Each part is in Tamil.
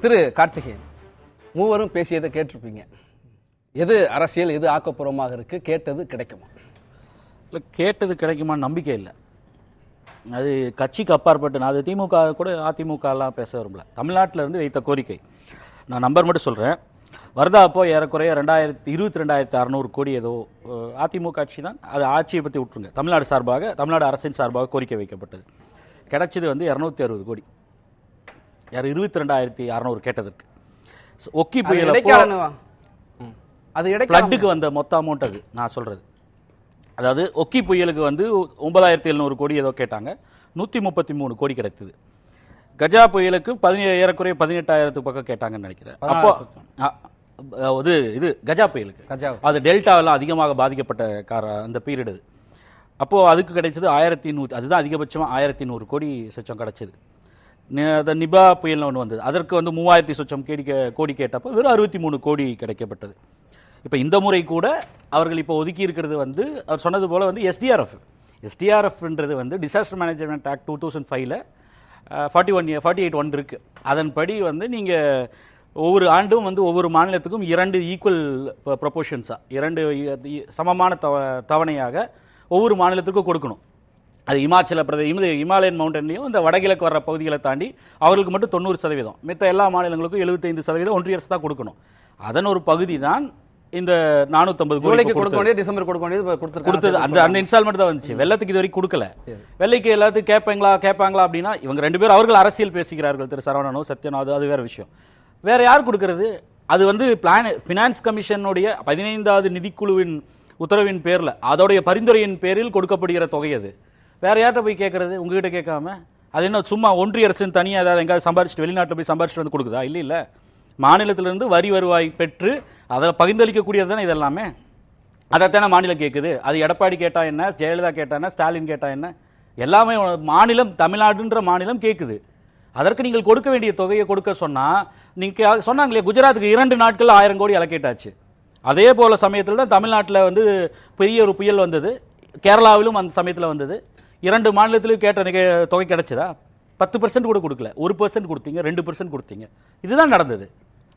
திரு கார்த்திகேயன், மூவரும் பேசியதை கேட்டிருப்பீங்க. எது அரசியல், எது ஆக்கப்பூர்வமாக இருக்கு? கேட்டது கிடைக்குமா? இல்லை, கேட்டது கிடைக்குமா நம்பிக்கை இல்லை. அது கட்சிக்கு அப்பாற்பட்டு, நான் அது திமுக கூட அதிமுகலாம் பேச விரும்பல. தமிழ்நாட்டில் இருந்து வைத்த கோரிக்கை நான் நம்பர் மட்டும் சொல்கிறேன். வருதா அப்போ ஏறக்குறைய 22,600 கோடி ஏதோ அதிமுக ஆட்சி தான், அது ஆட்சியை பற்றி விட்டுருங்க. தமிழ்நாடு சார்பாக, தமிழ்நாடு அரசின் சார்பாக கோரிக்கை வைக்கப்பட்டது. கிடைச்சது வந்து 260 கோடி. யார் 22,600 கேட்டதற்கு. ஒக்கி புயல் ஃப்ளட்டுக்கு வந்த மொத்த அமௌண்ட் அது நான் சொல்கிறது. அதாவது ஒக்கி புயலுக்கு வந்து 9,700 கோடி ஏதோ கேட்டாங்க, 133 கோடி கிடைத்தது. கஜா புயலுக்கு ஏறக்குறைய 18,000 பக்கம் கேட்டாங்கன்னு நினைக்கிறேன். அப்போ இது கஜா புயலுக்கு, அது டெல்டாவெல்லாம் அதிகமாக பாதிக்கப்பட்ட அந்த பீரியடு. அப்போது அதுக்கு கிடைச்சது 1,100, அதுதான் அதிகபட்சமாக 1,100 கோடி சொச்சம் கிடச்சிது. நிபா புயல்னு ஒன்று வந்தது, அதற்கு வந்து 3,000 சொச்சம் கோடி கேட்டப்போ வெறும் 63 கோடி கிடைக்கப்பட்டது. இப்போ இந்த முறை கூட அவர்கள் இப்போ ஒதுக்கி இருக்கிறது வந்து அவர் சொன்னது போல் வந்து எஸ்டிஆர்எஃப்ன்றது வந்து டிசாஸ்டர் மேனேஜ்மெண்ட் ஆக்ட் 2005ல் 48 இருக்குது. அதன்படி வந்து நீங்கள் ஒவ்வொரு ஆண்டும் வந்து ஒவ்வொரு மாநிலத்துக்கும் 2 ஈக்குவல் ப்ரொபோர்ஷன்ஸாக 2 சமமான தவணையாக ஒவ்வொரு மாநிலத்துக்கும் கொடுக்கணும். அது இமாலயன் மவுண்டன்லையும் இந்த வடகிழக்கு வர்ற பகுதிகளை தாண்டி அவர்களுக்கு மட்டும் 90%, மித்த எல்லா மாநிலங்களுக்கும் 75% ஒன்றிய அரசு தான் கொடுக்கணும். அதன் ஒரு பகுதி தான் இந்த 450 கோடி டிசம்பர் கொடுத்தது. அந்த இன்ஸ்டால்மெண்ட் தான் வந்துச்சு. வெள்ளத்துக்கு இது வரைக்கும் கொடுக்கல. வெள்ளைக்கு எல்லாத்துக்கும் கேட்பாங்களா அப்படின்னா இவங்க 2 பேரும் அவர்கள் அரசியல் பேசுகிறார்கள், திரு சரவணனோ சத்யநாதோ, அது வேற விஷயம். வேற யார் கொடுக்கறது? அது வந்து பினான்ஸ் கமிஷனுடைய 15வது நிதிக்குழுவின் உத்தரவின் பேரில், அதோடைய பரிந்துரையின் பேரில் கொடுக்கப்படுகிற தொகை. அது வேற யார்கிட்ட போய் கேட்கறது? உங்ககிட்ட கேட்காம அது என்ன சும்மா ஒன்றிய அரசின் தனியாக ஏதாவது எங்காவது சம்பாரிச்சுட்டு வெளிநாட்டில் போய் சம்பாரிச்சுட்டு வந்து கொடுக்குதா? இல்லை, மாநிலத்திலிருந்து வரி வருவாய் பெற்று அதில் பகிர்ந்தளிக்கக்கூடியது தானே இதெல்லாமே. அதைத்தானே மாநிலம் கேட்குது. அது எடப்பாடி கேட்டா என்ன, ஜெயலலிதா கேட்டா என்ன, ஸ்டாலின் கேட்டா என்ன, எல்லாமே மாநிலம், தமிழ்நாடுன்ற மாநிலம் கேட்குது. அதற்கு நீங்கள் கொடுக்க வேண்டிய தொகையை கொடுக்க சொன்னால், நீங்கள் சொன்னாங்களே குஜராத்துக்கு 2 நாட்கள் 1000 கோடி அலோகேட் ஆச்சு. அதே போல சமயத்தில் தான் தமிழ்நாட்டில் வந்து பெரிய ஒரு புயல் வந்தது, கேரளாவிலும் அந்த சமயத்தில் வந்தது. 2 மாநிலத்திலும் கேட்ட தொகை கிடைச்சதா? 10% கூட கொடுக்கல, 1% கொடுத்தீங்க, 2% கொடுத்தீங்க. இதுதான் நடந்தது.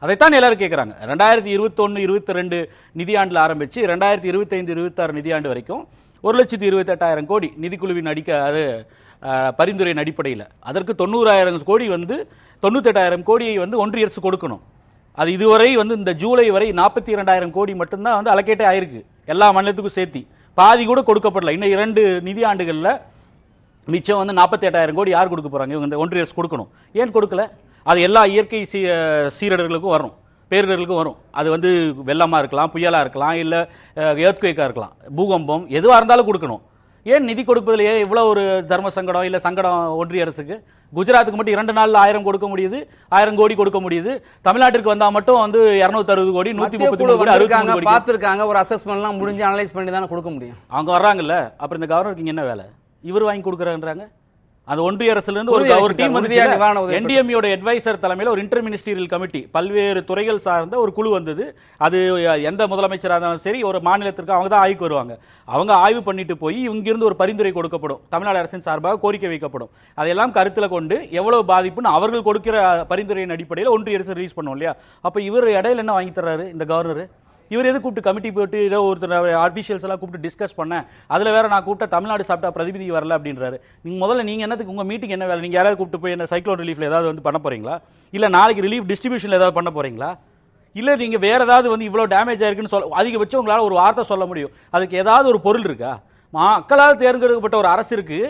அதைத்தான் எல்லாரும் கேட்குறாங்க. 2021-22 நிதியாண்டில் ஆரம்பித்து 2025-26 நிதியாண்டு வரைக்கும் 1,28,000 கோடி நிதிக்குழுவின் பரிந்துரையின் அடிப்படையில். அதற்கு 90,000 கோடி வந்து 98,000 கோடியை வந்து ஒன்றிய அரசு கொடுக்கணும். அது இதுவரை வந்து இந்த ஜூலை வரை 42,000 கோடி மட்டும்தான் வந்து அலோகேட்டே ஆயிருக்கு, எல்லா மாநிலத்துக்கும் சேர்த்தி. பாதி கூட கொடுக்கப்படல. இன்னும் 2 நிதியாண்டுகளில் மிச்சம் வந்து 48,000 கோடி யார் கொடுக்க போறாங்க? இவங்க இந்த ஒன்றிய அரசு கொடுக்கணும். ஏன் கொடுக்கல? அது எல்லா இயற்கை சீரடர்களுக்கும் வரும், பேரிடர்களுக்கும் வரும். அது வந்து வெள்ளமாக இருக்கலாம், புயலாக இருக்கலாம், இல்லை எர்த்குவேக்காக இருக்கலாம், பூகம்பம் எதுவாக இருந்தாலும் கொடுக்கணும். ஏன் நிதி கொடுப்பதிலேயே இவ்வளோ ஒரு தர்ம சங்கடம் இல்லை சங்கடம் ஒன்றிய அரசுக்கு? குஜராத்துக்கு மட்டும் 2 நாளில் 1000 கொடுக்க முடியுது, 1000 கோடி கொடுக்க முடியுது. தமிழ்நாட்டிற்கு வந்தால் மட்டும் வந்து 260 கோடி, 133 கோடி, 63 கோடி பார்த்துருக்காங்க. ஒரு அசஸ்மெண்ட்லாம் முடிஞ்சு அனலைஸ் பண்ணி தானே கொடுக்க முடியும். அவங்க வர்றாங்கல்ல, அப்புறம் இந்த கவர்னருக்கு என்ன வேலை? இவர் வாங்கி கொடுக்குறாங்கன்றாங்க. அந்த ஒன்றிய அரசுலேருந்து ஒரு டீம் வந்து என்டிஎம்ஏயோட அட்வைசர் தலைமையில் ஒரு இன்டர் மினிஸ்டீரியல் கமிட்டி, பல்வேறு துறைகள் சார்ந்த ஒரு குழு வந்தது. அது எந்த முதலமைச்சராக இருந்தாலும் சரி, ஒரு மாநிலத்திற்கு அவங்க தான் ஆய்வுக்கு வருவாங்க. அவங்க ஆய்வு பண்ணிட்டு போய் இங்கிருந்து ஒரு பரிந்துரை கொடுக்கப்படும், தமிழ்நாடு அரசின் சார்பாக கோரிக்கை வைக்கப்படும். அதையெல்லாம் கருத்தில் கொண்டு எவ்வளவு பாதிப்புன்னு அவர்கள் கொடுக்கிற பரிந்துரையின் அடிப்படையில் ஒன்றிய அரசு ரிலீஸ் பண்ணும் இல்லையா? அப்போ இவர் இடையில என்ன வாங்கி தர்றாரு இந்த கவர்னர்? இவர் எது கூப்பிட்டு கமிட்டி போட்டு ஏதோ ஒருத்தர் ஆஃபீஷியல்ஸ் எல்லாம் கூப்பிட்டு டிஸ்கஸ் பண்ணேன், அதில் வேற நான் கூப்பிட்ட தமிழ்நாடு சாப்பிட்டா பிரதிநிதி வரல அப்படின்றாரு. நீங்கள் என்னத்துக்கு உங்கள் மீட்டிங் என்ன வேலை? நீங்கள் யாராவது கூப்பிட்டு போய் என்ன சைக்ளோன் ரிலீஃபில் ஏதாவது வந்து பண்ண போறீங்களா? இல்லை நாளைக்கு ரிலீஃப் டிஸ்ட்ரிபியூஷனில் ஏதாவது பண்ண போறீங்களா? இல்லை நீங்கள் வேற ஏதாவது வந்து இவ்வளோ டேமேஜ் ஆயிருக்குன்னு சொல்ல அதிகபட்சம் உங்களால் ஒரு வார்த்தை சொல்ல முடியும். அதுக்கு ஏதாவது ஒரு பொருள் இருக்கா? மக்களால் தேர்ந்தெடுக்கப்பட்ட ஒரு அரசு இருக்கு,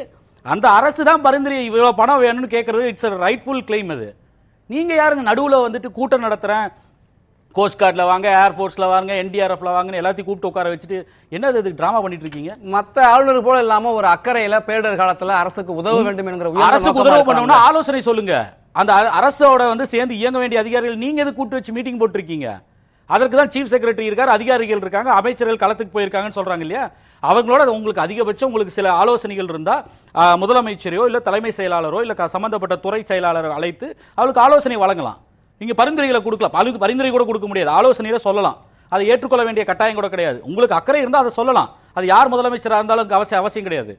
அந்த அரசு தான் பரிந்துரை இவ்வளோ பணம் வேணும்னு கேட்கறது. It's a rightful claim. அது நீங்கள் யாருங்க நடுவில் வந்துட்டு கூட்டம் நடத்துகிறேன், கோஸ்ட் கார்டில் வாங்க, ஏர்ஃபோர்ஸில் வாங்க, என்டிஆர்எஃப்ல வாங்கன்னு எல்லாத்தையும் கூப்பிட்டு உட்கார வச்சுட்டு என்னது இதுக்கு ட்ராமா பண்ணிட்டு இருக்கீங்க? மற்ற ஆளுநர் போல இல்லாம ஒரு அக்கறையில பேரிடர் காலத்தில் அரசுக்கு உதவ வேண்டும் என்கிற அரசுக்கு உதவ பண்ணணும்னா ஆலோசனை சொல்லுங்க. அந்த அரசோட வந்து சேர்ந்து இயங்க வேண்டிய அதிகாரிகள் நீங்க எது கூட்டு வச்சு மீட்டிங் போட்டிருக்கீங்க? அதற்கு தான் சீஃப் செக்ரட்டரி இருக்காரு, அதிகாரிகள் இருக்காங்க, அமைச்சர்கள் களத்துக்கு போயிருக்காங்கன்னு சொல்றாங்க இல்லையா? அவங்களோட உங்களுக்கு அதிகபட்சம் உங்களுக்கு சில ஆலோசனைகள் இருந்தா முதலமைச்சரையோ இல்ல தலைமை செயலாளரோ இல்ல சம்பந்தப்பட்ட துறை செயலாளரோ அழைத்து அவளுக்கு ஆலோசனை வழங்கலாம். நீங்க பரிந்துரைகளை கொடுக்கலாம், பரிந்துரை கூட கொடுக்க முடியாது, ஆலோசனையில சொல்லலாம். அதை ஏற்றுக்கொள்ள வேண்டிய கட்டாயம் கூட கிடையாது. உங்களுக்கு அக்கறை இருந்தால் அதை சொல்லலாம். அது யார் முதலமைச்சராக இருந்தாலும் அவசியம் கிடையாது.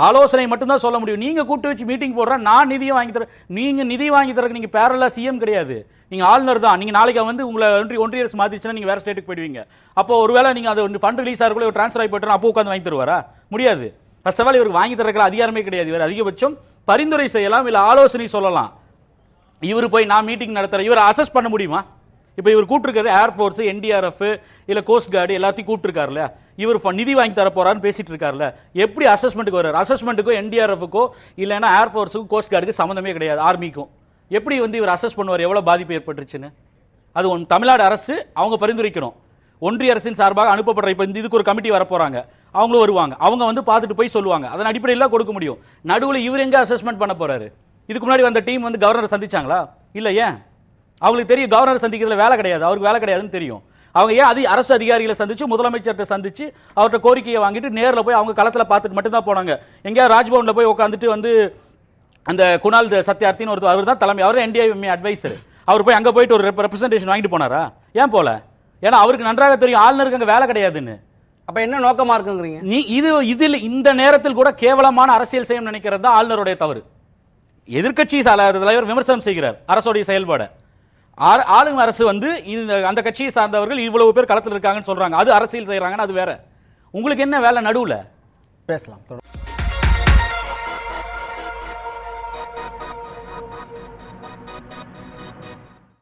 ஆலோசனை மட்டும்தான் சொல்ல முடியும். நீங்க கூட்டு வச்சு மீட்டிங் போடுற, நான் நிதியை வாங்கி தரேன். நீங்க நிதி வாங்கி தரக்கு நீங்க பேரலா சிஎம் கிடையாது, நீங்க ஆளுநர் தான். நீங்க நாளைக்கு வந்து உங்களை ஒன்றிய அரசு மாத்திச்சுன்னா நீங்க வேற ஸ்டேட்டுக்கு போயிடுவீங்க. அப்போ ஒருவேளை நீங்க அது ஃபண்ட் ரிலீஸ் ஆகிறக்குள்ள ட்ரான்ஸ்ஃபர் ஆகி போயிட்டு அப்போ உட்காந்து வாங்கி தருவாரா? முடியாது. ஃபர்ஸ்ட் ஆஃப் ஆல் இவருக்கு வாங்கி தரக்குள்ள அதிகாரமே கிடையாது. இவர் அதிகபட்சம் பரிந்துரை செய்யலாம், இல்ல ஆலோசனை சொல்லலாம். இவர் போய் நான் மீட்டிங் நடத்துறேன், இவர் அசஸ் பண்ண முடியுமா? இப்போ இவர் கூட்டிருக்கிறது ஏர்ஃபோர்ஸ், என்டிஆர்எஃப், இல்ல கோஸ்ட் கார்டு எல்லாத்தையும் கூட்டிருக்காருல்ல. இவர் நிதி வாங்கி தர போறாருன்னு பேசிட்டு இருக்காருல்ல. எப்படி அசஸ்மெண்ட்டுக்கு வர்றாரு? அசஸ்மெண்ட்டுக்கோ என்டிஆர்எஃப்க்கோ இல்லைன்னா ஏர்ஃபோர்ஸுக்கும் கோஸ்ட் கார்டுக்கு சம்மந்தமே கிடையாது, ஆர்மிக்கும். எப்படி வந்து இவர் அசஸ் பண்ணுவார் எவ்வளவு பாதிப்பு ஏற்பட்டுருச்சுன்னு? அது தமிழ்நாடு அரசு அவங்க பரிந்துரைக்கணும். ஒன்றிய அரசின் சார்பாக அனுப்பப்படுற இப்போ இதுக்கு ஒரு கமிட்டி வர போறாங்க, அவங்களும் வருவாங்க. அவங்க வந்து பார்த்துட்டு போய் சொல்லுவாங்க. அதன் அடிப்படையில் கொடுக்க முடியும். நடுவில் இவர் எங்க அசஸ்மெண்ட் பண்ண போறாரு? இதுக்கு முன்னாடி வந்த டீம் வந்து கவர்னர் சந்திச்சாங்களா? இல்ல. ஏன்? அவங்களுக்கு தெரியும் கவர்னர் சந்திக்கிறதுல வேலை கிடையாது, அவருக்கு வேலை கிடையாதுன்னு தெரியும். அவங்க ஏன் அரசு அதிகாரிகளை சந்திச்சு, முதலமைச்சர்கிட்ட சந்திச்சு அவர்கிட்ட கோரிக்கையை வாங்கிட்டு நேரில் போய் அவங்க களத்தில் பார்த்துட்டு மட்டும்தான் போனாங்க. எங்கேயா ராஜ்பவனில் போய் உட்காந்துட்டு வந்து அந்த குணால் சத்யார்த்தின்னு ஒருத்தர், அவர் தான் தலைமை, அவர் என்டிஏஎம்ஏ அட்வைசர். அவர் போய் அங்கே போயிட்டு ஒரு ரெப்ரசன்டேஷன் வாங்கிட்டு போனாரா? ஏன் போல? ஏன்னா அவருக்கு நன்றாக தெரியும் ஆளுநருக்கு அங்கே வேலை கிடையாதுன்னு. அப்ப என்ன நோக்கமா இருக்குங்கிறீங்க? நீ இதில் இந்த நேரத்தில் கூட கேவலமான அரசியல் செய்ய நினைக்கிறது தான் ஆளுநருடைய தவறு. எதிர்க்கட்சி தலைவர் விமர்சனம் செய்கிறார் அரசுடைய செயல்பாடு. ஆளும் அரசு வந்து அந்த கட்சியை சார்ந்தவர்கள் இவ்வளவு பேர் களத்தில் இருக்காங்கன்னு சொல்றாங்க, அது அரசியல் செய்யறாங்கன்னு அது வேற. உங்களுக்கு என்ன வேலை நடுவுல? பேசலாம்.